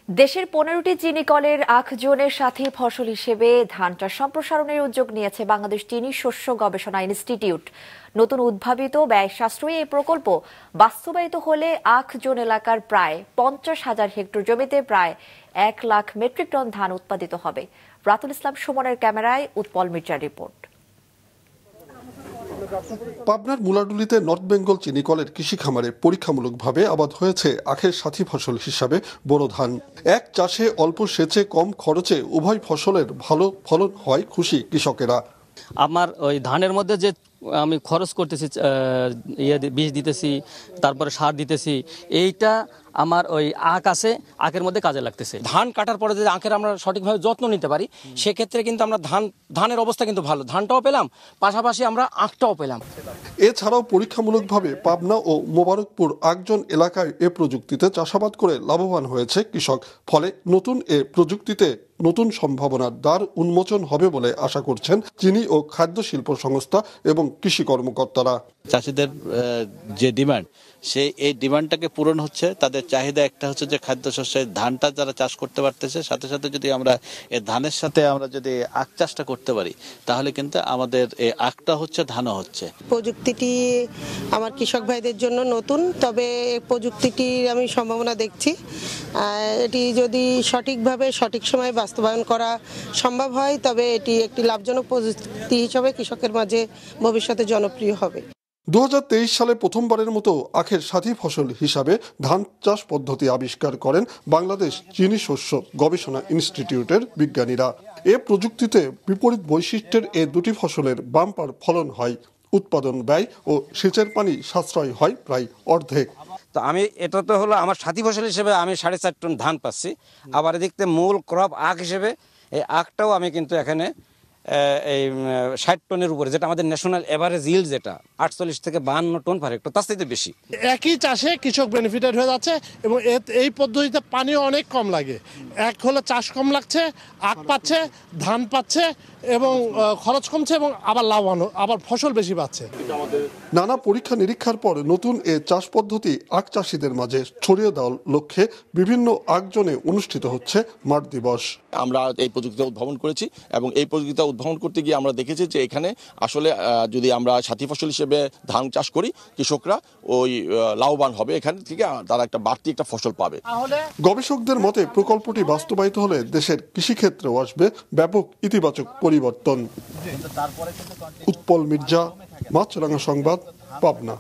দেশের 15টি চিনি কলের আখ জোনের সাথী ফসল হিসেবে ধান চাষ সম্প্রসারণের উদ্যোগ নিয়েছে বাংলাদেশ চিনি শস্য গবেষণা ইনস্টিটিউট। নতুন উদ্ভাবিত ব্যয় সাশ্রয়ী এই প্রকল্প বাস্তবায়িত হলে আখ জোন এলাকার প্রায় 50,000 হেক্টর জমিতে প্রায় 1 লাখ মেট্রিক টন ধান উৎপাদিত হবে। রাতুল ইসলাম সুমনের ক্যামেরায় উৎপল মির্জার রিপোর্ট। পাবনার মুলাডুলিতে নর্থ বেঙ্গল চিনি কলের কৃষি খামারে পরীক্ষামূলকভাবে আবাদ হয়েছে আখের সাথী ফসল হিসাবে বোরো ধান। এক চাষে অল্প সেচে কম খরচে উভয় ফসলের ভালো ফলন হয় খুশি কৃষকেরা। আমার ওই ধানের মধ্যে যে আমি খরচ করতেছি, বীজ দিতেছি, তারপরে সার দিতেছি, এইটা আমার ওই আখ আছে, আখের মধ্যে কাজে লাগতেছে। ধান কাটার পরে যদি আখের আমরা সঠিকভাবে যত্ন নিতে পারি, সেক্ষেত্রে কিন্তু আমরা ধানের অবস্থা কিন্তু ভালো, ধানটাও পেলাম, পাশাপাশি আমরা আখটাও পেলাম। এছাড়াও পরীক্ষামূলকভাবে পাবনা ও মোবারকপুর আকজন এলাকায় এ প্রযুক্তিতে চাষাবাদ করে লাভবান হয়েছে কৃষক। ফলে নতুন এ প্রযুক্তিতে নতুন সম্ভাবনার দ্বার উন্মোচন হবে বলে আশা করছেন চিনি ও খাদ্য শিল্প সংস্থা এবং কৃষি কর্মকর্তারা। চাষিদের যে ডিমান্ড, এই ডিমান্ডটাকে পূরণ হচ্ছে। তাদের চাহিদা একটা হচ্ছে যে খাদ্যশস্যের ধানটা যারা চাষ করতে পারতেছে, সাথে সাথে যদি আমরা এই ধানের সাথে আমরা যদি আখ চাষটা করতে পারি, তাহলে কিন্তু আমাদের এই আখটা হচ্ছে, ধানও হচ্ছে। প্রযুক্তিটি আমার কৃষক ভাইদের জন্য নতুন, তবে প্রযুক্তিটির আমি সম্ভাবনা দেখছি। এটি যদি সঠিকভাবে সঠিক সময়ে বাস্তবায়ন করা সম্ভব হয়, তবে এটি একটি লাভজনক প্রযুক্তি হিসেবে কৃষকের মাঝে ভবিষ্যতে জনপ্রিয় হবে। 2023 সালে প্রথমবারের মতো আখের সাথী ফসল হিসাবে ধান চাষ পদ্ধতি আবিষ্কার করেন বাংলাদেশ চিনি শস্য গবেষণা ইনস্টিটিউটের বিজ্ঞানীরা। এ প্রযুক্তিতে বিপরীত বৈশিষ্ট্যের এ দুটি ফসলের বাম্পার ফলন হয়, উৎপাদন ব্যয় ও সেচের পানি সাশ্রয় হয় প্রায় অর্ধেক। তো আমি এটা তো হলো আমার সাথী ফসল হিসেবে আমি 4.5 টন ধান পাচ্ছি, আবার এদিকে মূল ক্রপ আখ হিসেবে এই আখটাও আমি কিন্তু এখানে এই 60 টনের উপরে, যেটা আমাদের ন্যাশনাল এভারেজ ইল্ড, যেটা 48 থেকে 52 টন পার হেক্টর, তার চাইতে বেশি। একই চাষে কৃষক বেনিফিটেড হয়ে যাচ্ছে এবং এই পদ্ধতিতে পানিও অনেক কম লাগে। এক হলো চাষ কম লাগছে, আখ পাচ্ছে, ধান পাচ্ছে এবং খরচ কমছে এবং আবার লাভবান, আবার ফসল বেশি পাচ্ছে। নানা পরীক্ষা নিরীক্ষার পর নতুন এ চাষ পদ্ধতি আখ চাষিদের মাঝে ছড়িয়ে দেওয়ার লক্ষ্যে বিভিন্ন আকজনে অনুষ্ঠিত হচ্ছে মাঠ দিবস। আমরা এই প্রযুক্তিটা উদ্ভাবন করেছি এবং এই প্রযুক্তিটা উদ্ভাবন করতে গিয়ে আমরা দেখেছি যে এখানে আসলে যদি আমরা সাথী ফসল হিসেবে ধান চাষ করি, কৃষকরা ওই লাভবান হবে, এখান থেকে তারা একটা বাড়তি একটা ফসল পাবে। গবেষকদের মতে প্রকল্পটি বাস্তবায়িত হলে দেশের কৃষিক্ষেত্রেও আসবে ব্যাপক ইতিবাচক পরিবর্তন। উৎপল মির্জা, মাছরাঙা সংবাদ, পাবনা।